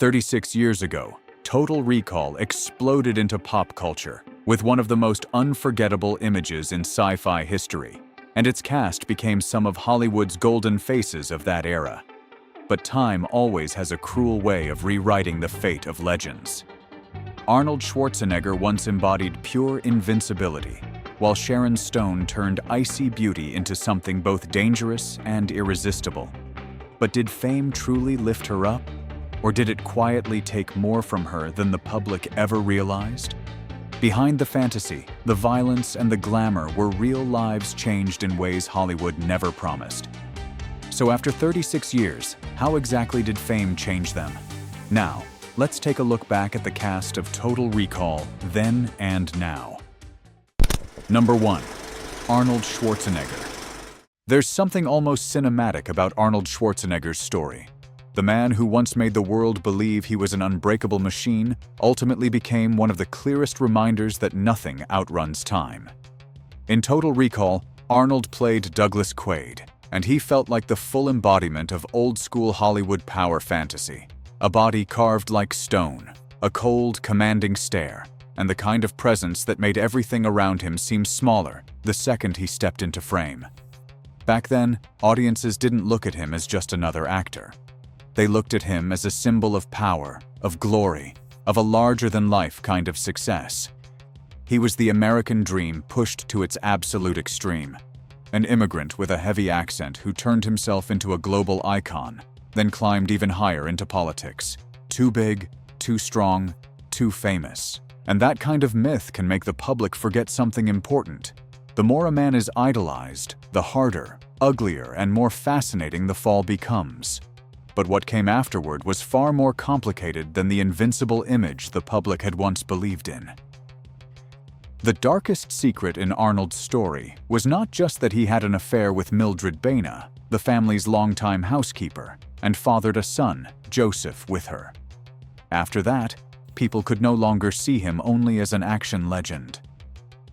36 years ago, Total Recall exploded into pop culture with one of the most unforgettable images in sci-fi history, and its cast became some of Hollywood's golden faces of that era. But time always has a cruel way of rewriting the fate of legends. Arnold Schwarzenegger once embodied pure invincibility, while Sharon Stone turned icy beauty into something both dangerous and irresistible. But did fame truly lift her up? Or did it quietly take more from her than the public ever realized? Behind the fantasy, the violence, and the glamour were real lives changed in ways Hollywood never promised. So after 36 years, how exactly did fame change them? Now, let's take a look back at the cast of Total Recall, then and now. Number 1. Arnold Schwarzenegger. There's something almost cinematic about Arnold Schwarzenegger's story. The man who once made the world believe he was an unbreakable machine ultimately became one of the clearest reminders that nothing outruns time. In Total Recall, Arnold played Douglas Quaid, and he felt like the full embodiment of old-school Hollywood power fantasy. A body carved like stone, a cold, commanding stare, and the kind of presence that made everything around him seem smaller the second he stepped into frame. Back then, audiences didn't look at him as just another actor. They looked at him as a symbol of power, of glory, of a larger-than-life kind of success. He was the American dream pushed to its absolute extreme. An immigrant with a heavy accent who turned himself into a global icon, then climbed even higher into politics. Too big, too strong, too famous. And that kind of myth can make the public forget something important. The more a man is idolized, the harder, uglier, and more fascinating the fall becomes. But what came afterward was far more complicated than the invincible image the public had once believed in. The darkest secret in Arnold's story was not just that he had an affair with Mildred Baina, the family's longtime housekeeper, and fathered a son, Joseph, with her. After that, people could no longer see him only as an action legend.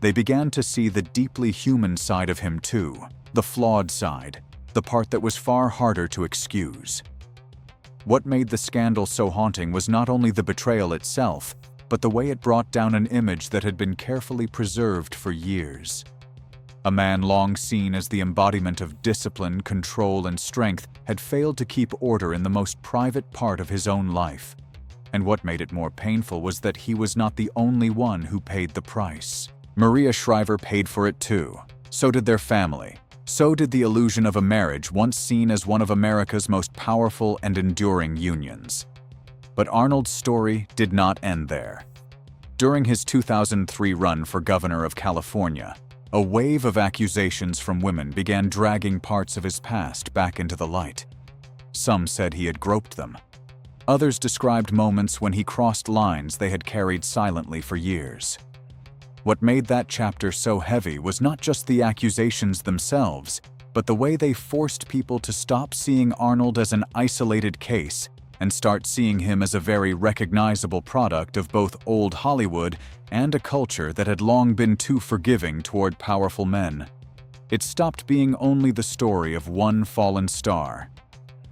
They began to see the deeply human side of him too, the flawed side, the part that was far harder to excuse. What made the scandal so haunting was not only the betrayal itself, but the way it brought down an image that had been carefully preserved for years. A man long seen as the embodiment of discipline, control, and strength had failed to keep order in the most private part of his own life. And what made it more painful was that he was not the only one who paid the price. Maria Shriver paid for it too. So did their family. So did the illusion of a marriage once seen as one of America's most powerful and enduring unions. But Arnold's story did not end there. During his 2003 run for governor of California, a wave of accusations from women began dragging parts of his past back into the light. Some said he had groped them. Others described moments when he crossed lines they had carried silently for years. What made that chapter so heavy was not just the accusations themselves, but the way they forced people to stop seeing Arnold as an isolated case and start seeing him as a very recognizable product of both old Hollywood and a culture that had long been too forgiving toward powerful men. It stopped being only the story of one fallen star.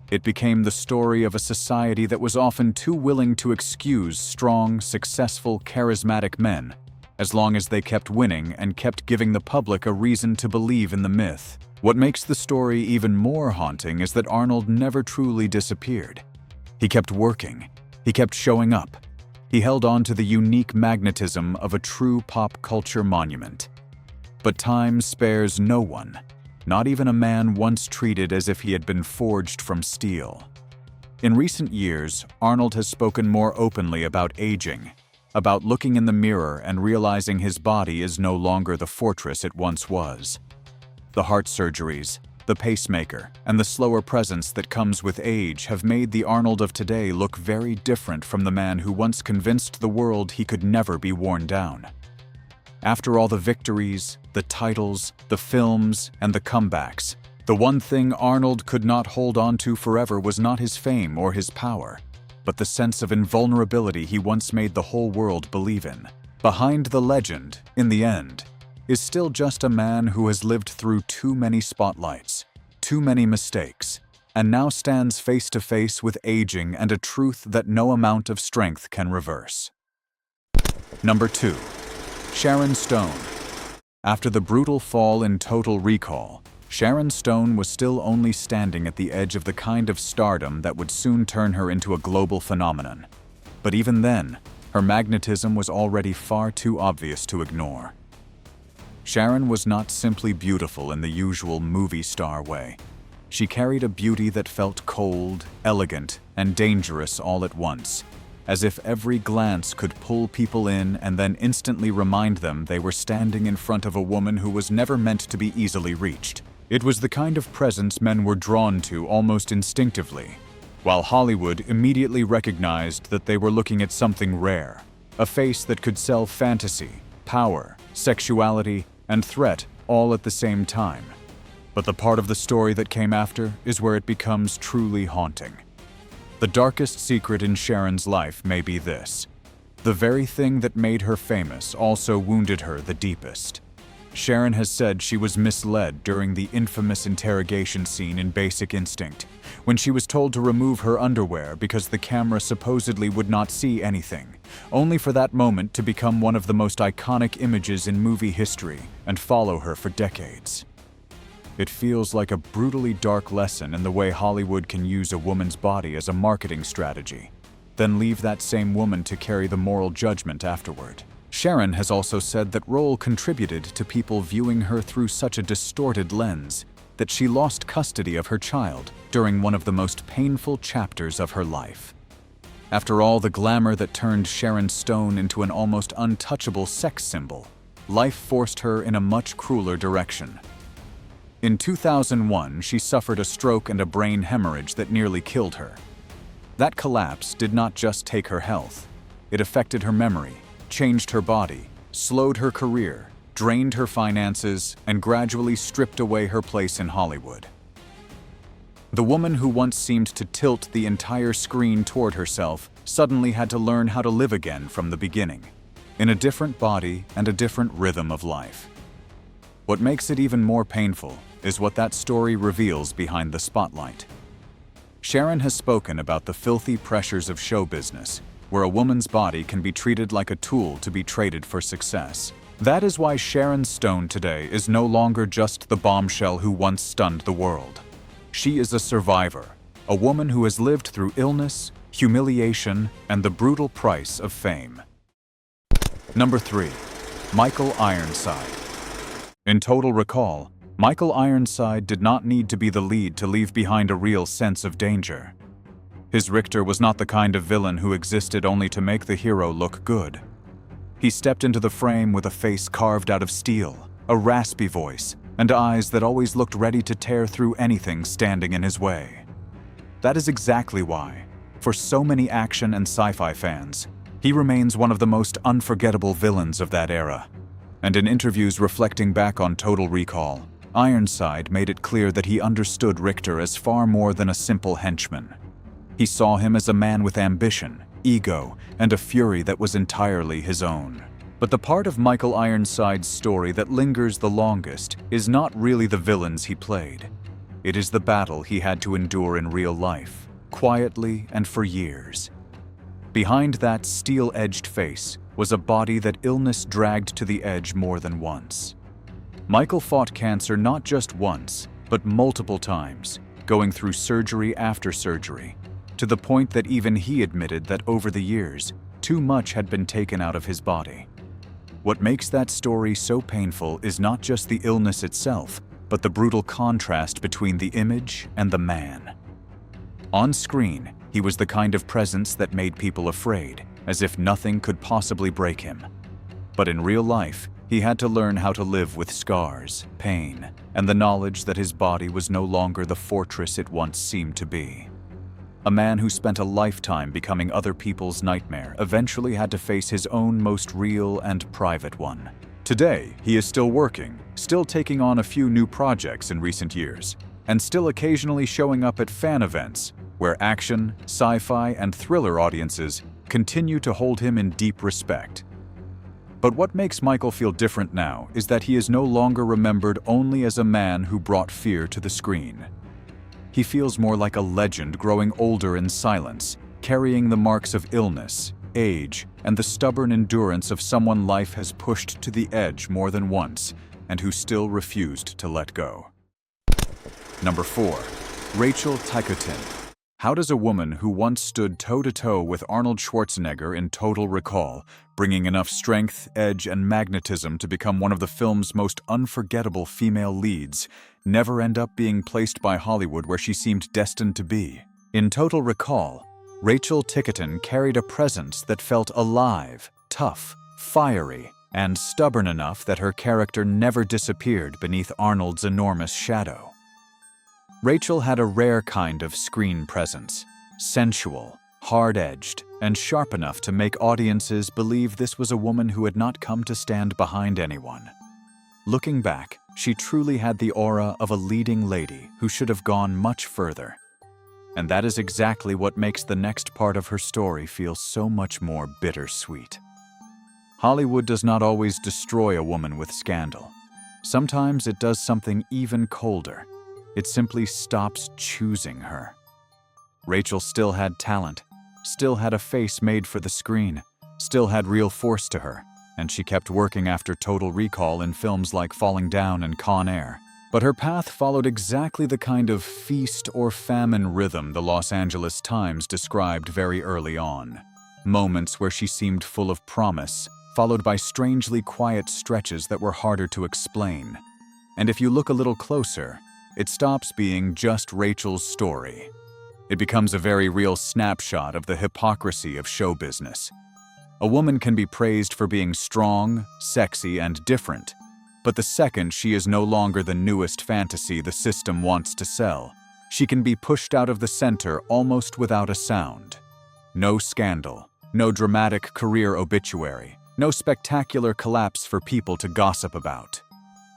It became the story of a society that was often too willing to excuse strong, successful, charismatic men, as long as they kept winning and kept giving the public a reason to believe in the myth. What makes the story even more haunting is that Arnold never truly disappeared. He kept working. He kept showing up. He held on to the unique magnetism of a true pop culture monument. But time spares no one, not even a man once treated as if he had been forged from steel. In recent years, Arnold has spoken more openly about aging, about looking in the mirror and realizing his body is no longer the fortress it once was. The heart surgeries, the pacemaker, and the slower presence that comes with age have made the Arnold of today look very different from the man who once convinced the world he could never be worn down. After all the victories, the titles, the films, and the comebacks, the one thing Arnold could not hold on to forever was not his fame or his power, but the sense of invulnerability he once made the whole world believe in. Behind the legend, in the end, is still just a man who has lived through too many spotlights, too many mistakes, and now stands face to face with aging and a truth that no amount of strength can reverse. Number 2. Sharon Stone. After the brutal fall in Total Recall, Sharon Stone was still only standing at the edge of the kind of stardom that would soon turn her into a global phenomenon. But even then, her magnetism was already far too obvious to ignore. Sharon was not simply beautiful in the usual movie star way. She carried a beauty that felt cold, elegant, and dangerous all at once, as if every glance could pull people in and then instantly remind them they were standing in front of a woman who was never meant to be easily reached. It was the kind of presence men were drawn to almost instinctively, while Hollywood immediately recognized that they were looking at something rare, a face that could sell fantasy, power, sexuality, and threat all at the same time. But the part of the story that came after is where it becomes truly haunting. The darkest secret in Sharon's life may be this: the very thing that made her famous also wounded her the deepest. Sharon has said she was misled during the infamous interrogation scene in Basic Instinct, when she was told to remove her underwear because the camera supposedly would not see anything, only for that moment to become one of the most iconic images in movie history and follow her for decades. It feels like a brutally dark lesson in the way Hollywood can use a woman's body as a marketing strategy, then leave that same woman to carry the moral judgment afterward. Sharon has also said that role contributed to people viewing her through such a distorted lens that she lost custody of her child during one of the most painful chapters of her life. After all the glamour that turned Sharon Stone into an almost untouchable sex symbol, life forced her in a much crueler direction. In 2001, she suffered a stroke and a brain hemorrhage that nearly killed her. That collapse did not just take her health. It affected her memory, changed her body, slowed her career, drained her finances, and gradually stripped away her place in Hollywood. The woman who once seemed to tilt the entire screen toward herself suddenly had to learn how to live again from the beginning, in a different body and a different rhythm of life. What makes it even more painful is what that story reveals behind the spotlight. Sharon has spoken about the filthy pressures of show business, where a woman's body can be treated like a tool to be traded for success. That is why Sharon Stone today is no longer just the bombshell who once stunned the world. She is a survivor, a woman who has lived through illness, humiliation, and the brutal price of fame. Number 3. Michael Ironside. In Total Recall, Michael Ironside did not need to be the lead to leave behind a real sense of danger. His Richter was not the kind of villain who existed only to make the hero look good. He stepped into the frame with a face carved out of steel, a raspy voice, and eyes that always looked ready to tear through anything standing in his way. That is exactly why, for so many action and sci-fi fans, he remains one of the most unforgettable villains of that era. And in interviews reflecting back on Total Recall, Ironside made it clear that he understood Richter as far more than a simple henchman. He saw him as a man with ambition, ego, and a fury that was entirely his own. But the part of Michael Ironside's story that lingers the longest is not really the villains he played. It is the battle he had to endure in real life, quietly and for years. Behind that steel-edged face was a body that illness dragged to the edge more than once. Michael fought cancer not just once, but multiple times, going through surgery after surgery, to the point that even he admitted that over the years, too much had been taken out of his body. What makes that story so painful is not just the illness itself, but the brutal contrast between the image and the man. On screen, he was the kind of presence that made people afraid, as if nothing could possibly break him. But in real life, he had to learn how to live with scars, pain, and the knowledge that his body was no longer the fortress it once seemed to be. A man who spent a lifetime becoming other people's nightmare eventually had to face his own most real and private one. Today, he is still working, still taking on a few new projects in recent years, and still occasionally showing up at fan events, where action, sci-fi, and thriller audiences continue to hold him in deep respect. But what makes Michael feel different now is that he is no longer remembered only as a man who brought fear to the screen. he feels more like a legend growing older in silence, carrying the marks of illness, age, and the stubborn endurance of someone life has pushed to the edge more than once, and who still refused to let go. Number 4. Rachel Ticotin. How does a woman who once stood toe-to-toe with Arnold Schwarzenegger in Total Recall, bringing enough strength, edge, and magnetism to become one of the film's most unforgettable female leads, never end up being placed by Hollywood where she seemed destined to be? In Total Recall, Rachel Ticotin carried a presence that felt alive, tough, fiery, and stubborn enough that her character never disappeared beneath Arnold's enormous shadow. Rachel had a rare kind of screen presence, sensual, hard-edged, and sharp enough to make audiences believe this was a woman who had not come to stand behind anyone. Looking back, she truly had the aura of a leading lady who should have gone much further. And that is exactly what makes the next part of her story feel so much more bittersweet. Hollywood does not always destroy a woman with scandal. Sometimes it does something even colder. It simply stops choosing her. Rachel still had talent, still had a face made for the screen, still had real force to her, and she kept working after Total Recall in films like Falling Down and Con Air. But her path followed exactly the kind of feast or famine rhythm the Los Angeles Times described very early on. Moments where she seemed full of promise, followed by strangely quiet stretches that were harder to explain. And if you look a little closer, it stops being just Rachel's story. It becomes a very real snapshot of the hypocrisy of show business. A woman can be praised for being strong, sexy, and different, but the second she is no longer the newest fantasy the system wants to sell, she can be pushed out of the center almost without a sound. No scandal, no dramatic career obituary, no spectacular collapse for people to gossip about.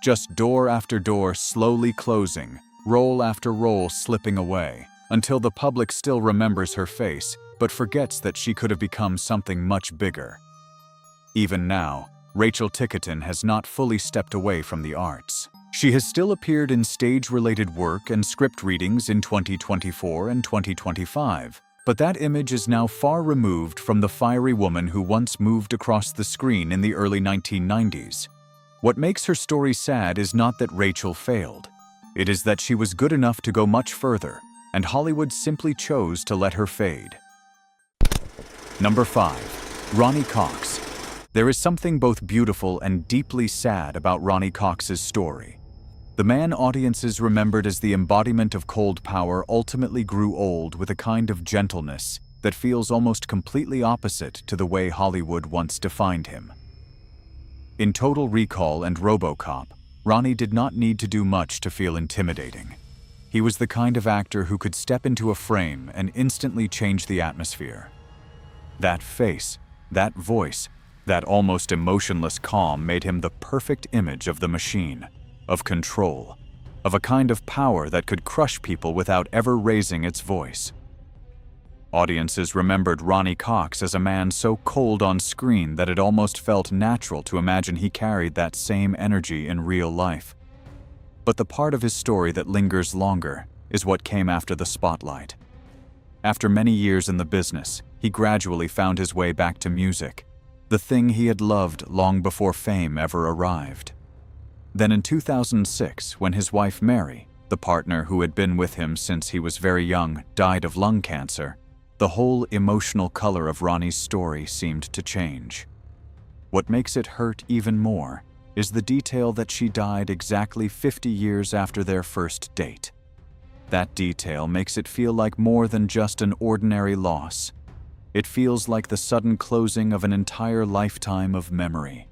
Just door after door slowly closing, role after role slipping away, until the public still remembers her face, but forgets that she could have become something much bigger. Even now, Rachel Ticotin has not fully stepped away from the arts. She has still appeared in stage-related work and script readings in 2024 and 2025, but that image is now far removed from the fiery woman who once moved across the screen in the early 1990s. What makes her story sad is not that Rachel failed. It is that she was good enough to go much further, and Hollywood simply chose to let her fade. Number 5. Ronny Cox. There is something both beautiful and deeply sad about Ronny Cox's story. The man audiences remembered as the embodiment of cold power ultimately grew old with a kind of gentleness that feels almost completely opposite to the way Hollywood once defined him. In Total Recall and RoboCop, Ronny did not need to do much to feel intimidating. He was the kind of actor who could step into a frame and instantly change the atmosphere. That face, that voice, that almost emotionless calm made him the perfect image of the machine, of control, of a kind of power that could crush people without ever raising its voice. Audiences remembered Ronny Cox as a man so cold on screen that it almost felt natural to imagine he carried that same energy in real life. But the part of his story that lingers longer is what came after the spotlight. After many years in the business, he gradually found his way back to music, the thing he had loved long before fame ever arrived. Then in 2006, when his wife Mary, the partner who had been with him since he was very young, died of lung cancer, the whole emotional color of Ronny's story seemed to change. What makes it hurt even more is the detail that she died exactly 50 years after their first date. That detail makes it feel like more than just an ordinary loss. It feels like the sudden closing of an entire lifetime of memory.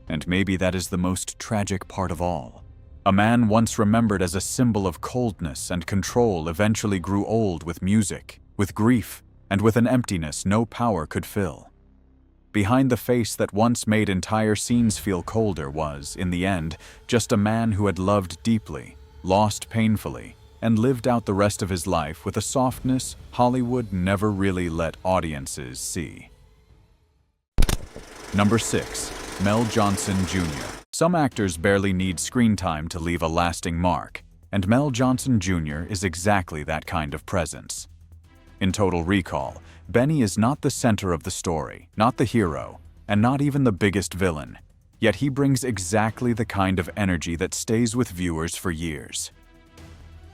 And maybe that is the most tragic part of all. A man once remembered as a symbol of coldness and control eventually grew old with music, with grief, and with an emptiness no power could fill. Behind the face that once made entire scenes feel colder was, in the end, just a man who had loved deeply, lost painfully, and lived out the rest of his life with a softness Hollywood never really let audiences see. Number 6. Mel Johnson Jr. Some actors barely need screen time to leave a lasting mark. and Mel Johnson Jr. is exactly that kind of presence. In Total Recall, Benny is not the center of the story, not the hero, and not even the biggest villain, yet he brings exactly the kind of energy that stays with viewers for years.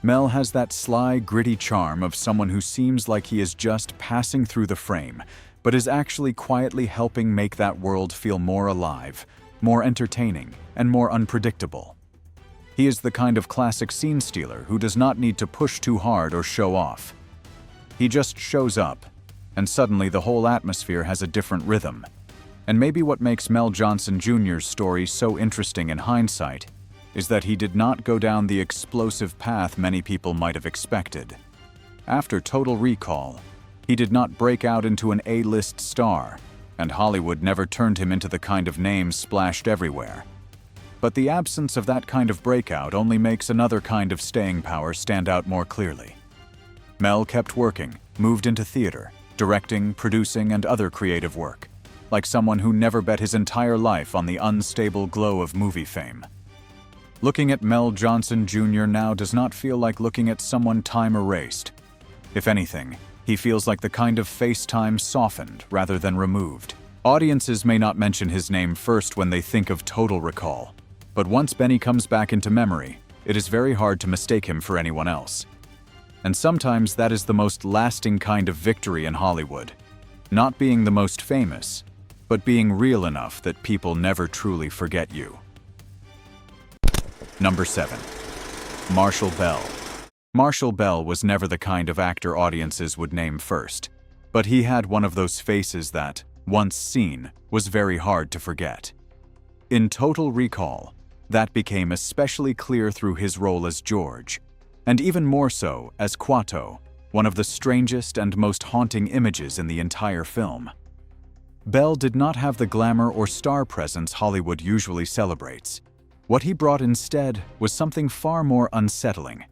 Mel has that sly, gritty charm of someone who seems like he is just passing through the frame, but is actually quietly helping make that world feel more alive, more entertaining, and more unpredictable. He is the kind of classic scene stealer who does not need to push too hard or show off. He just shows up, and suddenly the whole atmosphere has a different rhythm. And maybe what makes Mel Johnson Jr.'s story so interesting in hindsight is that he did not go down the explosive path many people might have expected. After Total Recall, he did not break out into an A-list star, and Hollywood never turned him into the kind of name splashed everywhere. But the absence of that kind of breakout only makes another kind of staying power stand out more clearly. Mel kept working, moved into theater, directing, producing, and other creative work, like someone who never bet his entire life on the unstable glow of movie fame. Looking at Mel Johnson Jr. now does not feel like looking at someone time erased. If anything, he feels like the kind of face time softened rather than removed. Audiences may not mention his name first when they think of Total Recall, but once Benny comes back into memory, it is very hard to mistake him for anyone else. And sometimes that is the most lasting kind of victory in Hollywood. Not being the most famous, but being real enough that people never truly forget you. Number 7. Marshall Bell. Marshall Bell was never the kind of actor audiences would name first, but he had one of those faces that, once seen, was very hard to forget. In Total Recall, that became especially clear through his role as George, and even more so as Quato, one of the strangest and most haunting images in the entire film. Bell did not have the glamour or star presence Hollywood usually celebrates. What he brought instead was something far more unsettling.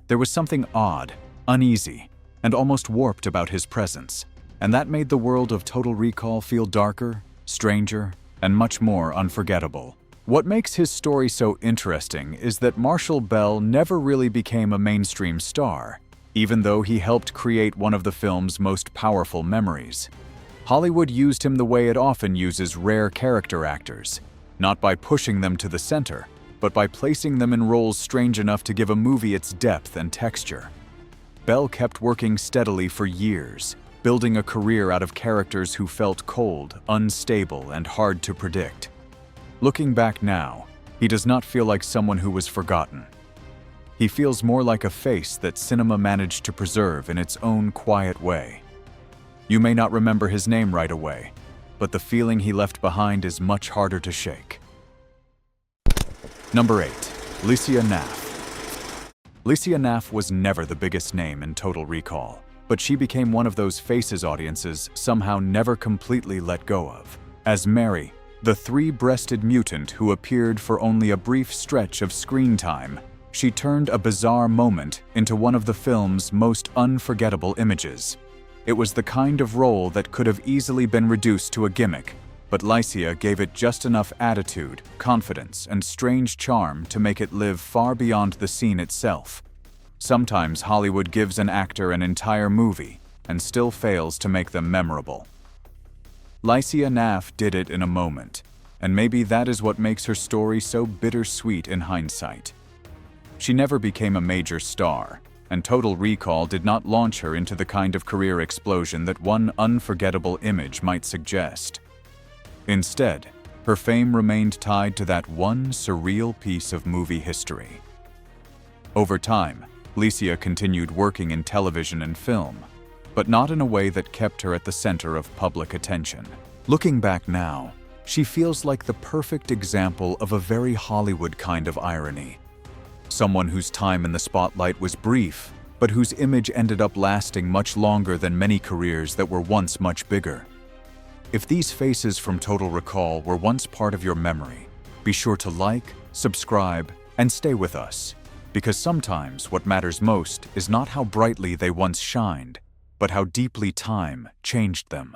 There was something odd, uneasy, and almost warped about his presence, and that made the world of Total Recall feel darker, stranger, and much more unforgettable. What makes his story so interesting is that Marshall Bell never really became a mainstream star, even though he helped create one of the film's most powerful memories. Hollywood used him the way it often uses rare character actors, not by pushing them to the center, but by placing them in roles strange enough to give a movie its depth and texture. Bell kept working steadily for years, building a career out of characters who felt cold, unstable, and hard to predict. Looking back now, he does not feel like someone who was forgotten. He feels more like a face that cinema managed to preserve in its own quiet way. You may not remember his name right away, but the feeling he left behind is much harder to shake. Number 8. Licia Naff. Licia Naff was never the biggest name in Total Recall, but she became one of those faces audiences somehow never completely let go of. As Mary, the three-breasted mutant who appeared for only a brief stretch of screen time, she turned a bizarre moment into one of the film's most unforgettable images. It was the kind of role that could have easily been reduced to a gimmick, but Licia gave it just enough attitude, confidence, and strange charm to make it live far beyond the scene itself. Sometimes Hollywood gives an actor an entire movie and still fails to make them memorable. Licia Naff did it in a moment, and maybe that is what makes her story so bittersweet in hindsight. She never became a major star, and Total Recall did not launch her into the kind of career explosion that one unforgettable image might suggest. Instead, her fame remained tied to that one surreal piece of movie history. Over time, Licia continued working in television and film, but not in a way that kept her at the center of public attention. Looking back now, she feels like the perfect example of a very Hollywood kind of irony. Someone whose time in the spotlight was brief, but whose image ended up lasting much longer than many careers that were once much bigger. If these faces from Total Recall were once part of your memory, be sure to like, subscribe, and stay with us, because sometimes what matters most is not how brightly they once shined, but how deeply time changed them.